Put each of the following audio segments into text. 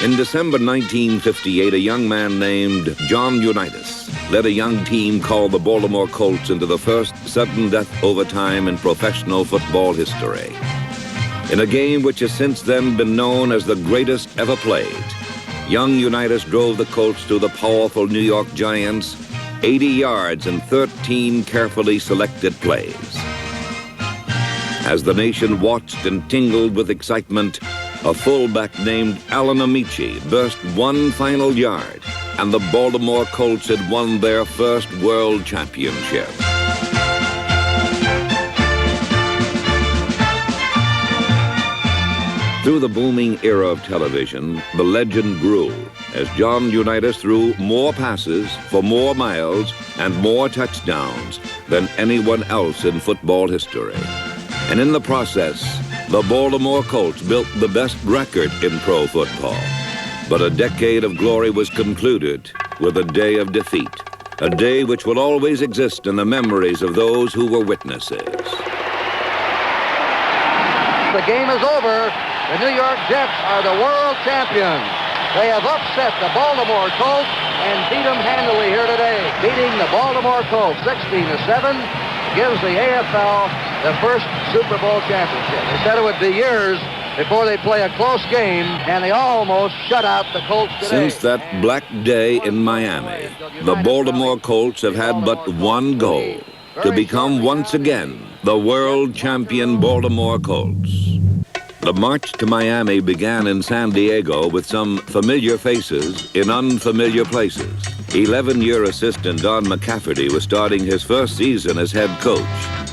In December 1958, a young man named John Unitas led a young team called the Baltimore Colts into the first sudden death overtime in professional football history. In a game which has since then been known as the greatest ever played, young Unitas drove the Colts to the powerful New York Giants 80 yards in 13 carefully selected plays. As the nation watched and tingled with excitement, a fullback named Alan Amici burst one final yard, and the Baltimore Colts had won their first world championship. Through the booming era of television, the legend grew as John Unitas threw more passes for more miles and more touchdowns than anyone else in football history. And in the process, the Baltimore Colts built the best record in pro football. But a decade of glory was concluded with a day of defeat, a day which will always exist in the memories of those who were witnesses. The game is over. The New York Jets are the world champions. They have upset the Baltimore Colts and beat them handily here today. Beating the Baltimore Colts 16-7 gives the AFL the first Super Bowl championship. They said it would be years before they play a close game, and they almost shut out the Colts today. Since that black day in Miami, the Baltimore Colts have had but one goal: to become once again the world champion Baltimore Colts. The march to Miami began in San Diego with some familiar faces in unfamiliar places. 11-year assistant Don McCafferty was starting his first season as head coach.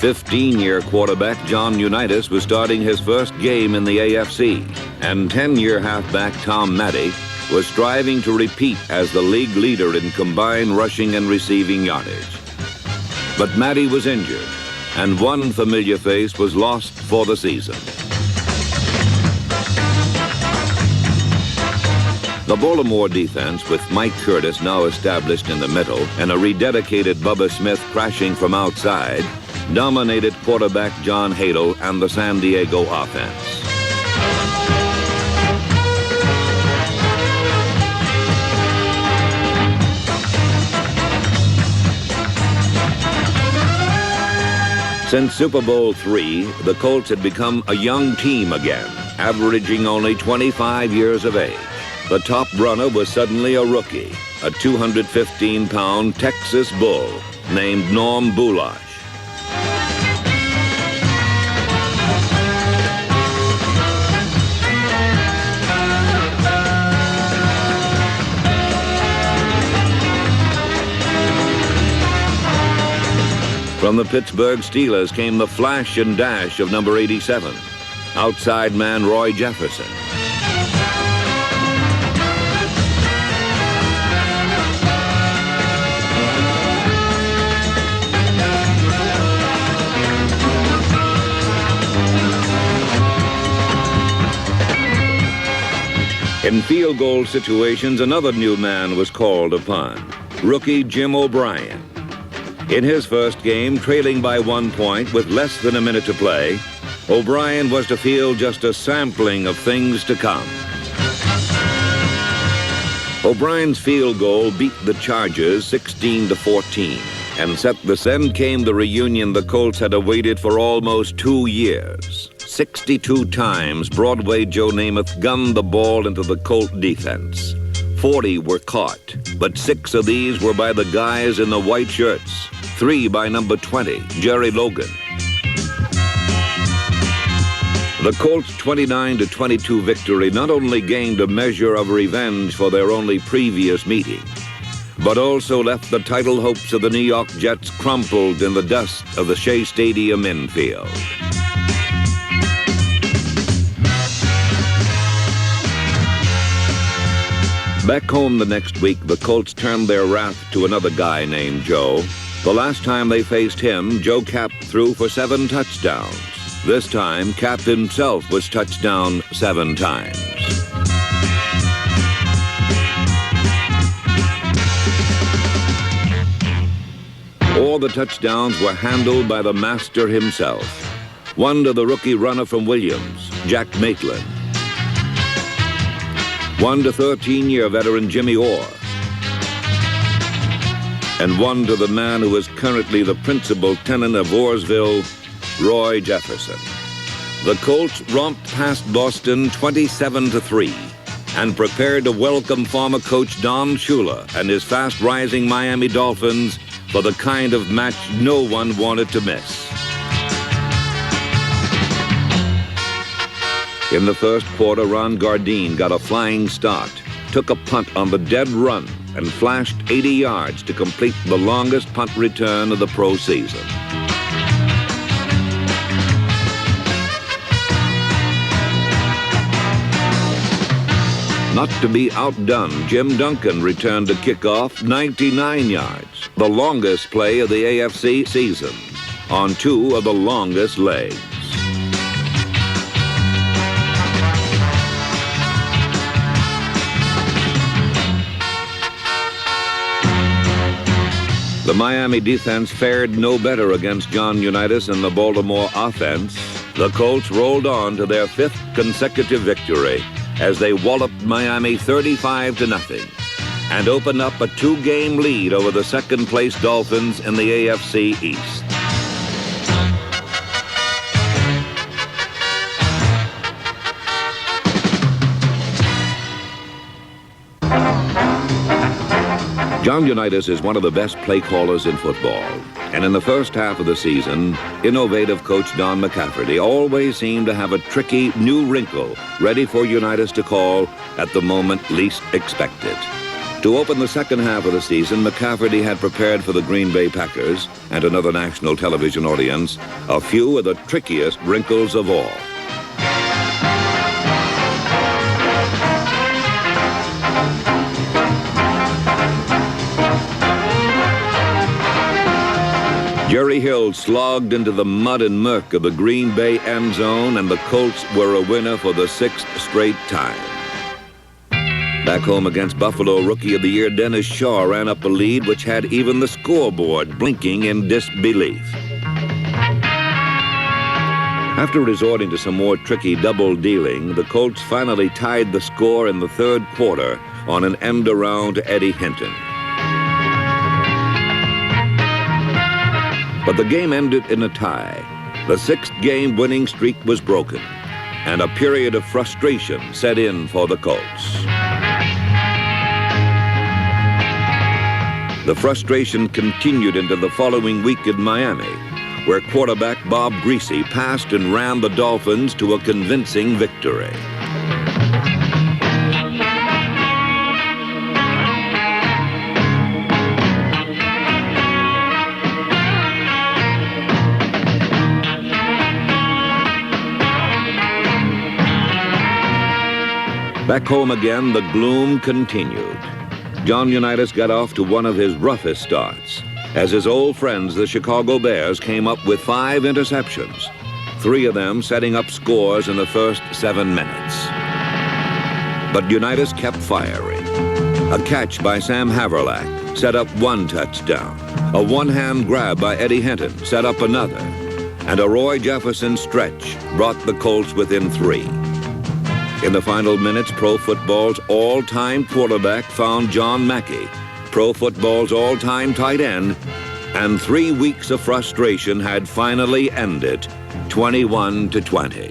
15-year quarterback John Unitas was starting his first game in the AFC. And 10-year halfback Tom Matty was striving to repeat as the league leader in combined rushing and receiving yardage. But Matty was injured, and one familiar face was lost for the season. The Baltimore defense, with Mike Curtis now established in the middle and a rededicated Bubba Smith crashing from outside, dominated quarterback John Hadle and the San Diego offense. Since Super Bowl III, the Colts had become a young team again, averaging only 25 years of age. The top runner was suddenly a rookie, a 215-pound Texas bull named Norm Boulash. From the Pittsburgh Steelers came the flash and dash of number 87, outside man Roy Jefferson. In field goal situations, another new man was called upon, rookie Jim O'Brien. In his first game, trailing by 1 point with less than a minute to play, O'Brien was to field just a sampling of things to come. O'Brien's field goal beat the Chargers 16-14, and then came the reunion the Colts had awaited for almost 2 years. 62 times Broadway Joe Namath gunned the ball into the Colt defense. 40 were caught, but 6 of these were by the guys in the white shirts. 3 by number 20, Jerry Logan. The Colts' 29-22 victory not only gained a measure of revenge for their only previous meeting, but also left the title hopes of the New York Jets crumpled in the dust of the Shea Stadium infield. Back home the next week, the Colts turned their wrath to another guy named Joe. The last time they faced him, Joe Cap threw for 7 touchdowns. This time, Cap himself was touched down 7 times. All the touchdowns were handled by the master himself. One to the rookie runner from Williams, Jack Maitland. one to 13-year veteran Jimmy Orr, and one to the man who is currently the principal tenant of Orrsville, Roy Jefferson. The Colts romped past Boston 27-3 and prepared to welcome former coach Don Shula and his fast-rising Miami Dolphins for the kind of match no one wanted to miss. In the first quarter, Ron Gardine got a flying start, took a punt on the dead run, and flashed 80 yards to complete the longest punt return of the pro season. Not to be outdone, Jim Duncan returned to kickoff 99 yards, the longest play of the AFC season, on two of the longest legs. The Miami defense fared no better against John Unitas and the Baltimore offense. The Colts rolled on to their fifth consecutive victory as they walloped Miami 35-0 and opened up a two-game lead over the second-place Dolphins in the AFC East. John Unitas is one of the best play callers in football. And in the first half of the season, innovative coach Don McCafferty always seemed to have a tricky new wrinkle ready for Unitas to call at the moment least expected. To open the second half of the season, McCafferty had prepared for the Green Bay Packers and another national television audience a few of the trickiest wrinkles of all. Jerry Hill slogged into the mud and murk of the Green Bay end zone, and the Colts were a winner for the sixth straight time. Back home against Buffalo, Rookie of the Year Dennis Shaw ran up a lead which had even the scoreboard blinking in disbelief. After resorting to some more tricky double dealing, the Colts finally tied the score in the third quarter on an end around to Eddie Hinton. But the game ended in a tie. The sixth-game winning streak was broken, and a period of frustration set in for the Colts. The frustration continued into the following week in Miami, where quarterback Bob Greasy passed and ran the Dolphins to a convincing victory. Back home again, the gloom continued. John Unitas got off to one of his roughest starts, as his old friends, the Chicago Bears, came up with 5 interceptions, 3 of them setting up scores in the first 7 minutes. But Unitas kept firing. A catch by Sam Haverlack set up 1 touchdown. A one-hand grab by Eddie Hinton set up another. And a Roy Jefferson stretch brought the Colts within 3. In the final minutes, Pro Football's all-time quarterback found John Mackey, Pro Football's all-time tight end, and 3 weeks of frustration had finally ended, 21-20.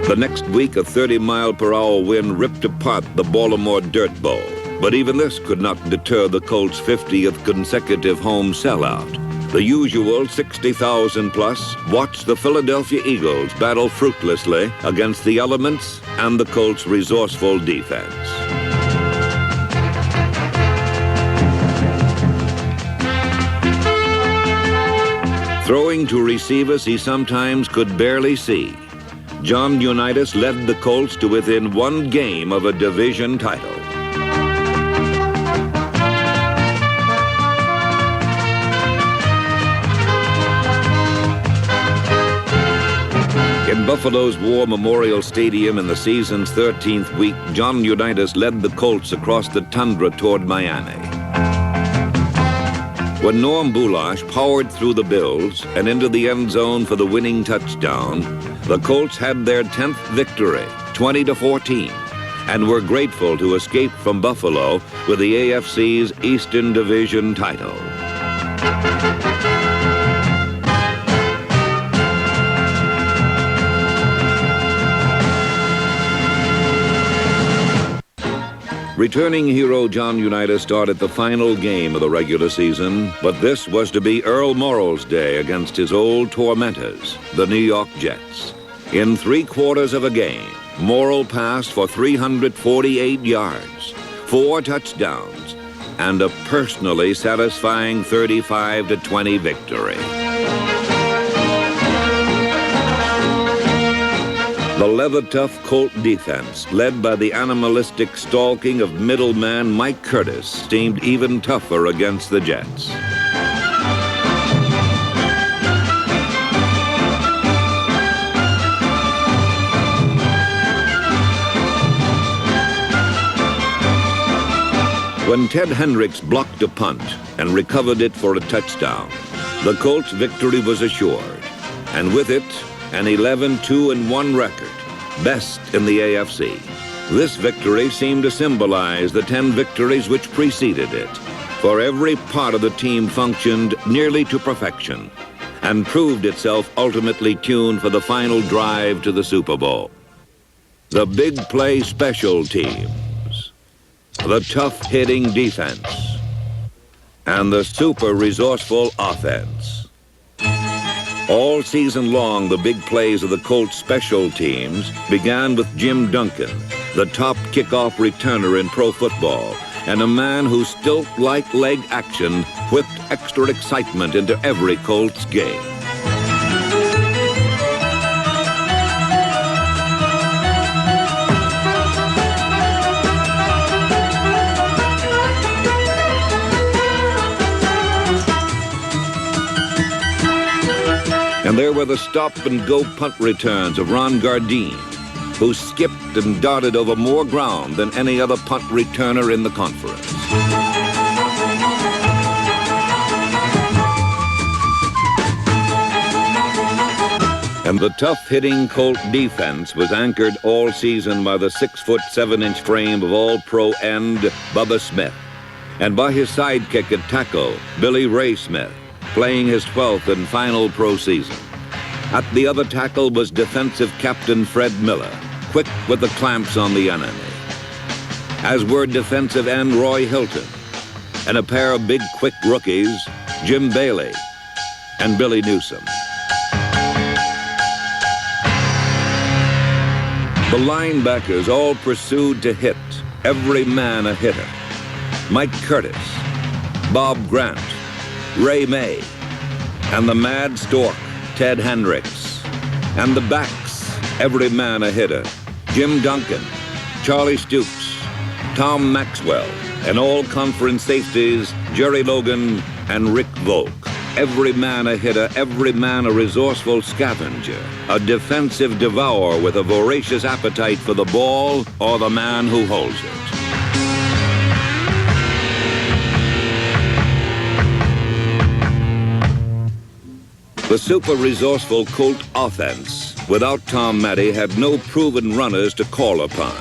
The next week, a 30-mile-per-hour wind ripped apart the Baltimore Dirt Bowl, but even this could not deter the Colts' 50th consecutive home sellout. The usual 60,000-plus watched the Philadelphia Eagles battle fruitlessly against the elements and the Colts' resourceful defense. Throwing to receivers he sometimes could barely see, John Unitas led the Colts to within 1 game of a division title. In Buffalo's War Memorial Stadium in the season's 13th week, John Unitas led the Colts across the tundra toward Miami. When Norm Boulash powered through the Bills and into the end zone for the winning touchdown, the Colts had their 10th victory 20-14, and were grateful to escape from Buffalo with the AFC's Eastern Division title. Returning hero John Unitas started the final game of the regular season, but this was to be Earl Morrall's day against his old tormentors, the New York Jets. In 3/4 of a game, Morrall passed for 348 yards, 4 touchdowns, and a personally satisfying 35-20 victory. The leather-tough Colt defense, led by the animalistic stalking of middleman Mike Curtis, seemed even tougher against the Jets. When Ted Hendricks blocked a punt and recovered it for a touchdown, the Colts' victory was assured, and with it, an 11-2-1 record, best in the AFC. This victory seemed to symbolize the 10 victories which preceded it, for every part of the team functioned nearly to perfection and proved itself ultimately tuned for the final drive to the Super Bowl. The big play special teams, the tough-hitting defense, and the super resourceful offense. All season long, the big plays of the Colts special teams began with Jim Duncan, the top kickoff returner in pro football, and a man whose stilt-like leg action whipped extra excitement into every Colts game. And there were the stop-and-go punt returns of Ron Gardine, who skipped and darted over more ground than any other punt returner in the conference. And the tough-hitting Colt defense was anchored all season by the 6'7" frame of All-Pro end Bubba Smith, and by his sidekick at tackle, Billy Ray Smith, playing his 12th and final pro season. At the other tackle was defensive captain Fred Miller, quick with the clamps on the enemy, as were defensive end Roy Hilton, and a pair of big, quick rookies, Jim Bailey and Billy Newsome. The linebackers all pursued to hit, every man a hitter. Mike Curtis, Bob Grant, Ray May, and the mad stork, Ted Hendricks, and the backs, every man a hitter, Jim Duncan, Charlie Stoops, Tom Maxwell, and all conference safeties, Jerry Logan and Rick Volk. Every man a hitter, every man a resourceful scavenger, a defensive devourer with a voracious appetite for the ball or the man who holds it. The super resourceful Colt offense, without Tom Matty, had no proven runners to call upon.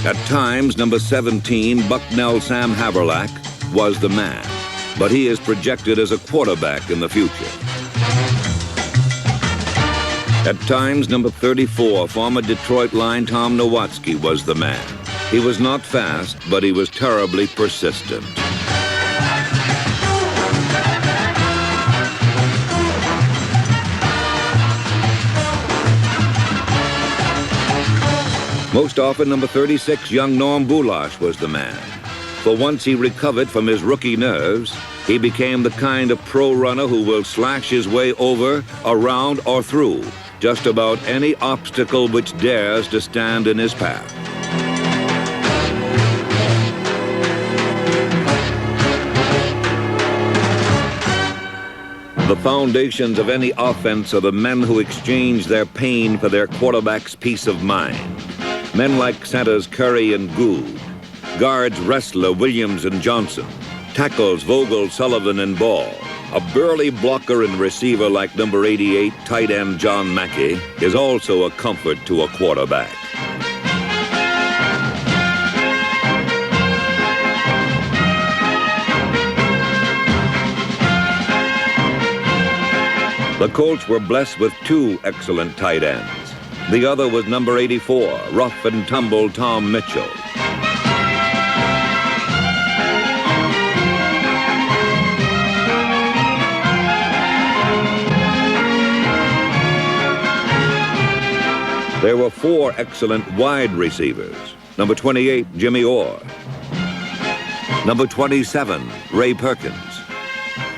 At times, number 17, Bucknell Sam Haverlack, was the man, but he is projected as a quarterback in the future. At times, number 34, former Detroit line Tom Nowatzki, was the man. He was not fast, but he was terribly persistent. Most often, number 36, young Norm Boulash, was the man. For once he recovered from his rookie nerves, he became the kind of pro runner who will slash his way over, around, or through just about any obstacle which dares to stand in his path. The foundations of any offense are the men who exchange their pain for their quarterback's peace of mind. Men like centers Curry and Gould, guards Wrestler, Williams, and Johnson, tackles Vogel, Sullivan, and Ball. A burly blocker and receiver like number 88, tight end John Mackey, is also a comfort to a quarterback. The Colts were blessed with two excellent tight ends. The other was number 84, rough and tumble Tom Mitchell. There were four excellent wide receivers. Number 28, Jimmy Orr. Number 27, Ray Perkins.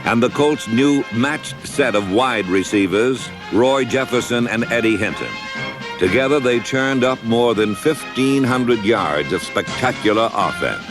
And the Colts' new matched set of wide receivers, Roy Jefferson and Eddie Hinton. Together, they churned up more than 1,500 yards of spectacular offense.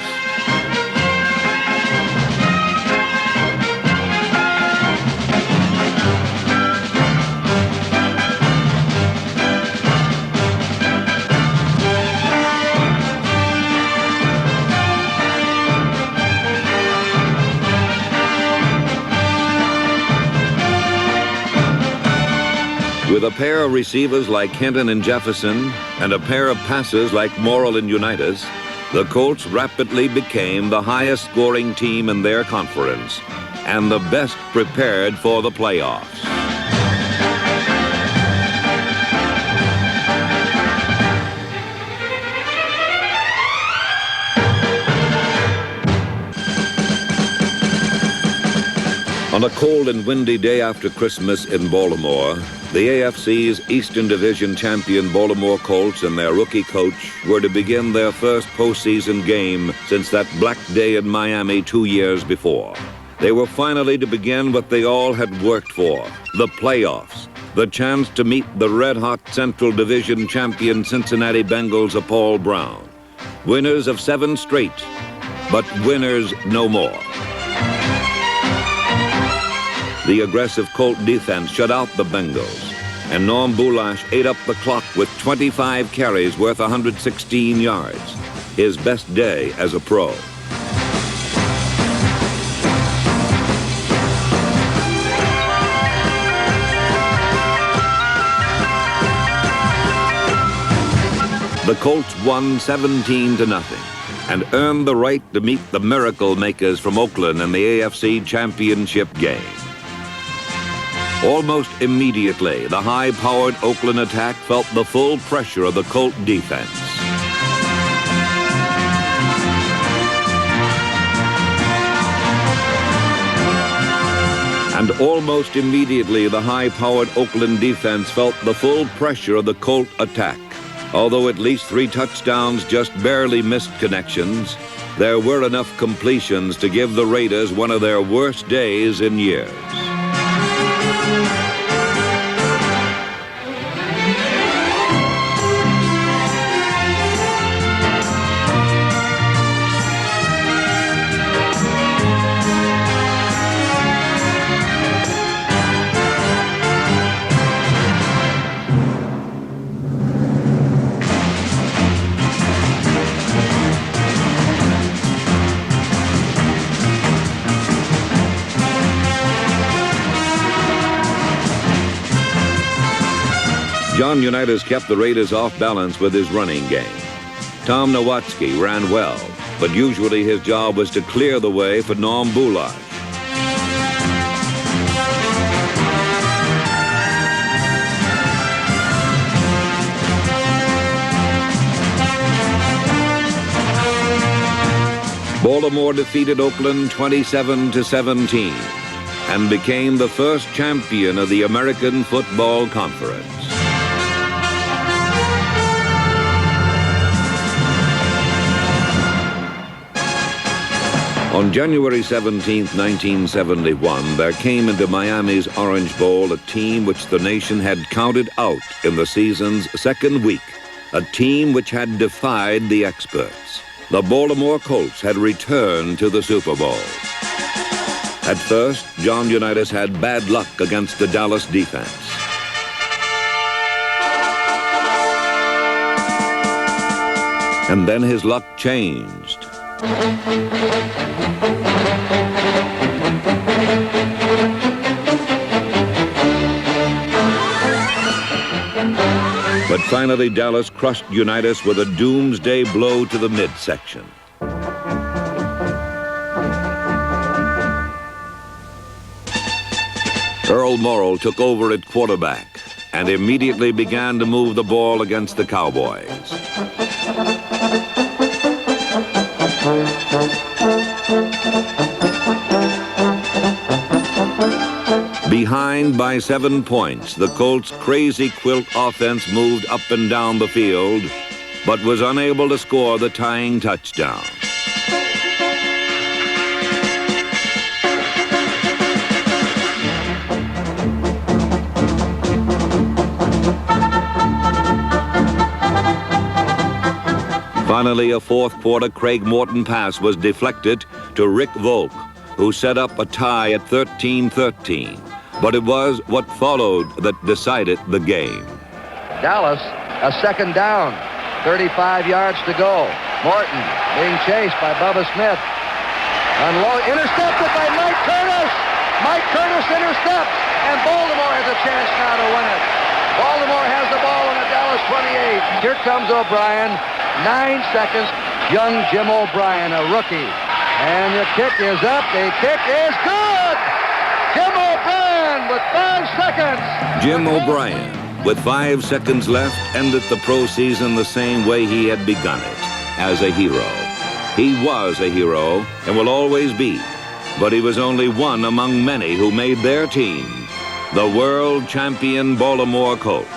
With a pair of receivers like Hinton and Jefferson and a pair of passers like Morrill and Unitas, the Colts rapidly became the highest scoring team in their conference and the best prepared for the playoffs. On a cold and windy day after Christmas in Baltimore, the AFC's Eastern Division champion Baltimore Colts and their rookie coach were to begin their first postseason game since that black day in Miami 2 years before. They were finally to begin what they all had worked for, the playoffs, the chance to meet the red-hot Central Division champion Cincinnati Bengals of Paul Brown. Winners of 7 straight, but winners no more. The aggressive Colt defense shut out the Bengals, and Norm Boulash ate up the clock with 25 carries worth 116 yards, his best day as a pro. The Colts won 17-0 and earned the right to meet the Miracle Makers from Oakland in the AFC Championship game. Almost immediately, the high-powered Oakland attack felt the full pressure of the Colt defense. And almost immediately, the high-powered Oakland defense felt the full pressure of the Colt attack. Although at least 3 touchdowns just barely missed connections, there were enough completions to give the Raiders one of their worst days in years. John Unitas kept the Raiders off balance with his running game. Tom Nowatzki ran well, but usually his job was to clear the way for Norm Boulash. Baltimore defeated Oakland 27-17 and became the first champion of the American Football Conference. On January 17, 1971, there came into Miami's Orange Bowl a team which the nation had counted out in the season's second week, a team which had defied the experts. The Baltimore Colts had returned to the Super Bowl. At first, John Unitas had bad luck against the Dallas defense. And then his luck changed. But finally, Dallas crushed Unitas with a doomsday blow to the midsection. Earl Morrall took over at quarterback and immediately began to move the ball against the Cowboys. Behind by 7 points, the Colts' crazy quilt offense moved up and down the field, but was unable to score the tying touchdown. Finally, a fourth-quarter Craig Morton pass was deflected to Rick Volk, who set up a tie at 13-13. But it was what followed that decided the game. Dallas, a second down, 35 yards to go. Morton being chased by Bubba Smith. Intercepted by Mike Curtis. Mike Curtis intercepts, and Baltimore has a chance now to win it. Baltimore has the ball on the Dallas 28. Here comes O'Brien. 9 seconds. Young Jim O'Brien, a rookie. And the kick is up. The kick is good. Jim O'Brien with 5 seconds. Jim O'Brien, with 5 seconds left, ended the pro season the same way he had begun it, as a hero. He was a hero and will always be, but he was only one among many who made their team the world champion Baltimore Colts.